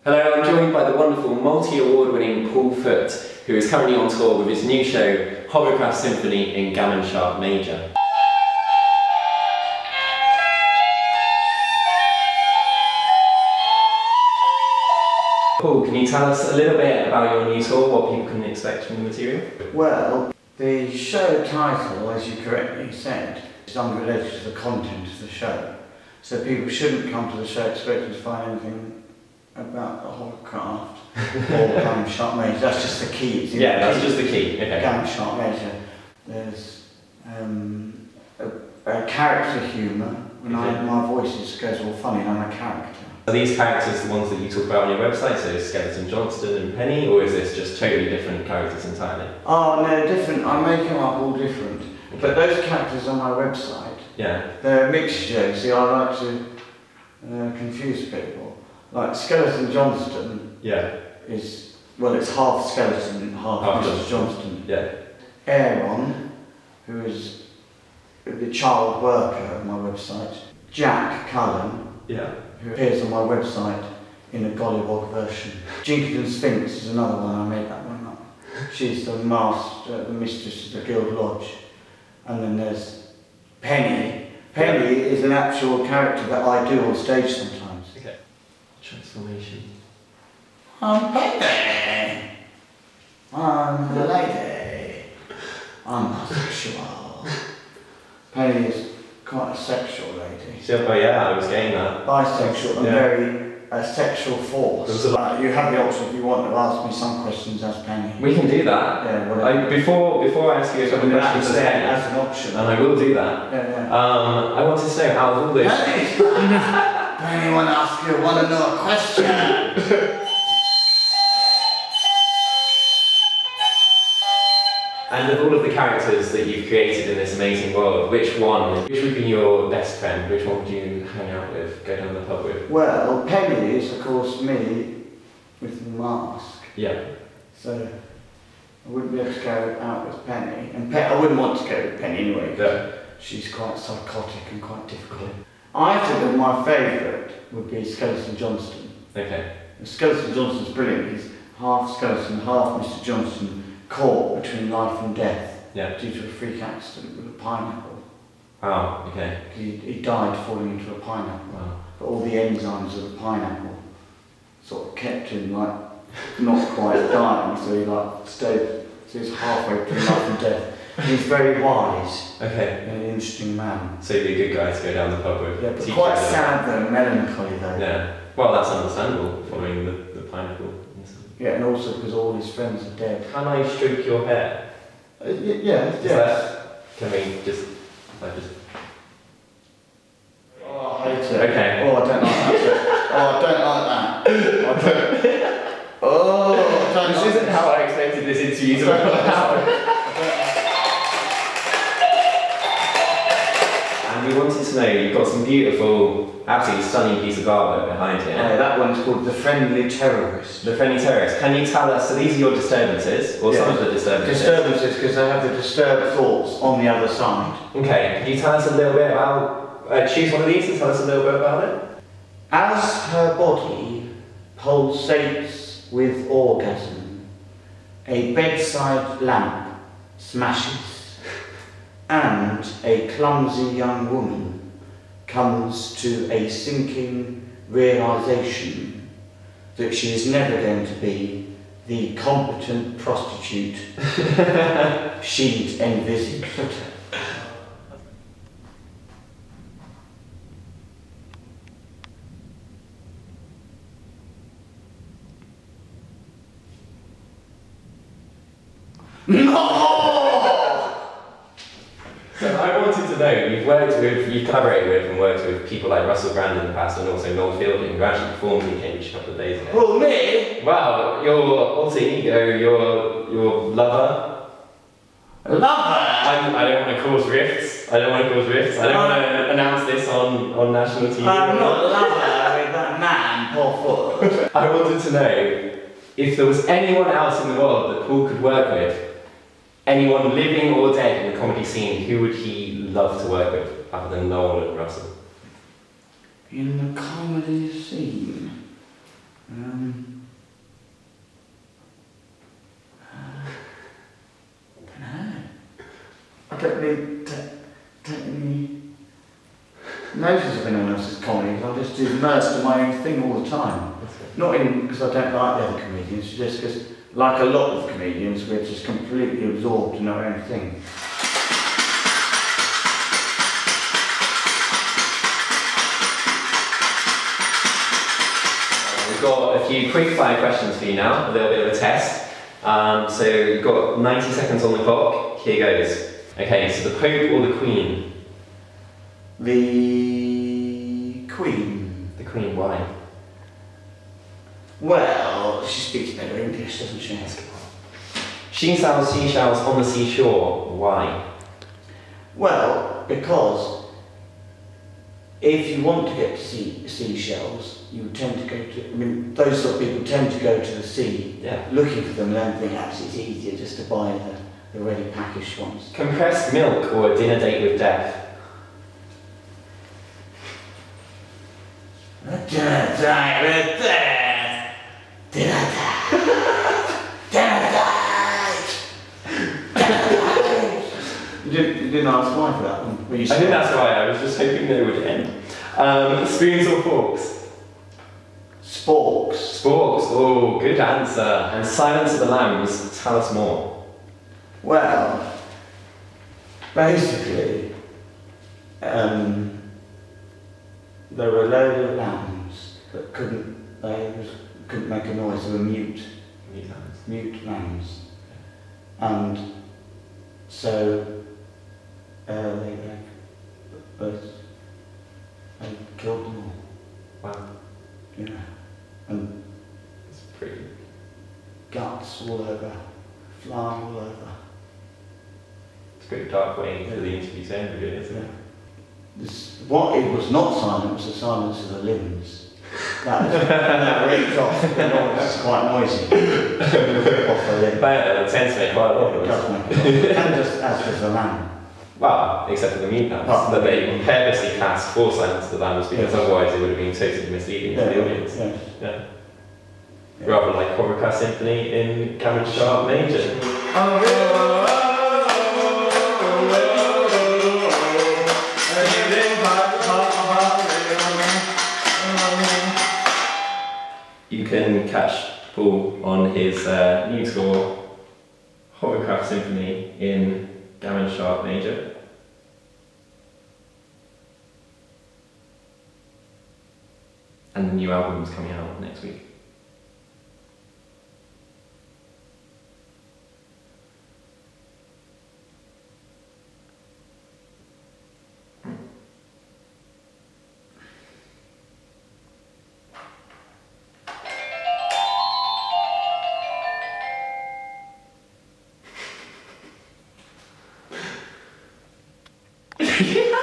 Hello, I'm joined by the wonderful multi-award winning Paul Foote, who is currently on tour with his new show, Hovercraft Symphony in Gammon Major. Paul, can you tell us a little bit about your new tour, what people can expect from the material? Well, the show title, as you correctly said, is unrelated to the content of the show. So people shouldn't come to the show expecting to find anything about the hovercraft or Gammon Major. That's just the key. Yeah, that's just the key. Okay. Gammon Major. There's a character humour. When my voice goes all funny, and I'm a character. Are these characters the ones that you talk about on your website, so Skeleton Johnston and Penny, or is this just totally different characters entirely? Oh no, different. I make them up all different. Okay. But those characters on my website, they're a mixture. See, I like to confuse people. Like Skeleton Johnston is, well, it's half skeleton, half Mr. Johnston. Yeah. Aaron, who is the child worker on my website. Jack Cullen, who appears on my website in a gollywog version. Jinkiton Sphinx is another one, I made that one up. She's the master, the mistress of the Guild Lodge. And then there's Penny. Penny is an actual character that I do on stage sometimes. Okay. Transformation. I'm Penny. I'm the lady. I'm bisexual. Penny is quite a sexual lady. Oh yeah, I was getting that. Bisexual and very sexual force. You have the option if you want to ask me some questions as Penny. We can do that. Yeah, whatever. Before I ask you a couple of questions as an option. And I will do that. I want to know out of all this. Penny, want to know a question. And of all of the characters that you've created in this amazing world, which would be your best friend? Which one would you hang out with, go down the pub with? Well, Penny is, of course, me with the mask. Yeah. So I wouldn't be able to go out with Penny. And I wouldn't want to go with Penny anyway, because she's quite psychotic and quite difficult. I think that my favourite would be Skeleton Johnston. Okay. Skeleton Johnston's brilliant. He's half skeleton, half Mr. Johnston, caught between life and death due to a freak accident with a pineapple. Oh, okay. He died falling into a pineapple. Wow. But all the enzymes of the pineapple sort of kept him like not quite dying, so he like stayed, so he's halfway between life and death. He's very wise. Okay. And an interesting man. So you'd be a good guy to go down the pub with. Yeah, but quite sad though, melancholy though. Yeah. Well, that's understandable, following the pineapple. Yeah, and also because all his friends are dead. Can I stroke your hair? Yes. Can we just... Oh, I hate it. Okay. Oh, I don't like that. Oh, I don't like that. I don't This isn't how I expected this interview to go. And we wanted to know, you've got some beautiful, absolutely stunning piece of artwork behind here. Yeah, that one's called The Friendly Terrorist. The Friendly Terrorist. Can you tell us, so these are your disturbances, or some of the disturbances? Disturbances, because I have the disturbed thoughts on the other side. Okay, can you tell us a little bit about, choose one of these and tell us a little bit about it? As her body pulsates with orgasm, a bedside lamp smashes, and a clumsy young woman comes to a sinking realisation that she is never going to be the competent prostitute she'd envisaged. No! So I wanted to know, you've collaborated with and worked with people like Russell Brand in the past, and also Noel Fielding, who actually performed in Cambridge a couple of days ago. Well, me? Well, your alter ego, your lover. Lover? I don't want to cause rifts. I don't want to announce this on national TV. I'm not a lover with that man, Paul Foote. I wanted to know if there was anyone else in the world that Paul could work with. Anyone living or dead in the comedy scene, who would he love to work with, other than Noel and Russell? In the comedy scene? don't really take any notice of anyone else's comedy. I just do immersed in my own thing all the time. Not because I don't like the other comedians, just because, like a lot of comedians, we're just completely absorbed in our own thing. We've got a few quick fire questions for you now, a little bit of a test. So you've got 90 seconds on the clock. Here goes. Okay, so the Pope or the Queen? The Queen. The Queen, why? Well, she speaks better English, doesn't she? She sells seashells on the seashore, why? Well, because if you want to get to see seashells, you tend to go to, I mean, those sort of people tend to go to the sea, looking for them and then think actually it's easier just to buy the ready packaged ones. Compressed milk or a dinner date with death? A dinner date with death! Dinner date! You didn't ask why for that one? I didn't ask why, I was just hoping they would end. Spoons or forks? Sporks. Sporks, oh, good answer. And Silence of the Lambs, tell us more. Well, basically, there were a load of lambs that couldn't make a noise, they were mute lambs. And so they killed them all. Wow. Yeah. And it's pretty. Guts all over, flying all over. It's a pretty dark way for the interview to end, really, isn't it? What it was not silent was the silence of the limbs. That ripped off. The noise is quite noisy. Rip off the limb. It tends to make quite a lot of noise. It does make a lot. And just as with the lamb. Well, except for the mute lambs, that they purposely cast for Silence of the Lambs because otherwise it would have been totally misleading to the audience. Yeah. Rather like Hovercraft Symphony in Gammon Major. You can catch Paul on his new tour, Hovercraft Symphony in Gammon Major. And the new album's coming out next week. Yeah.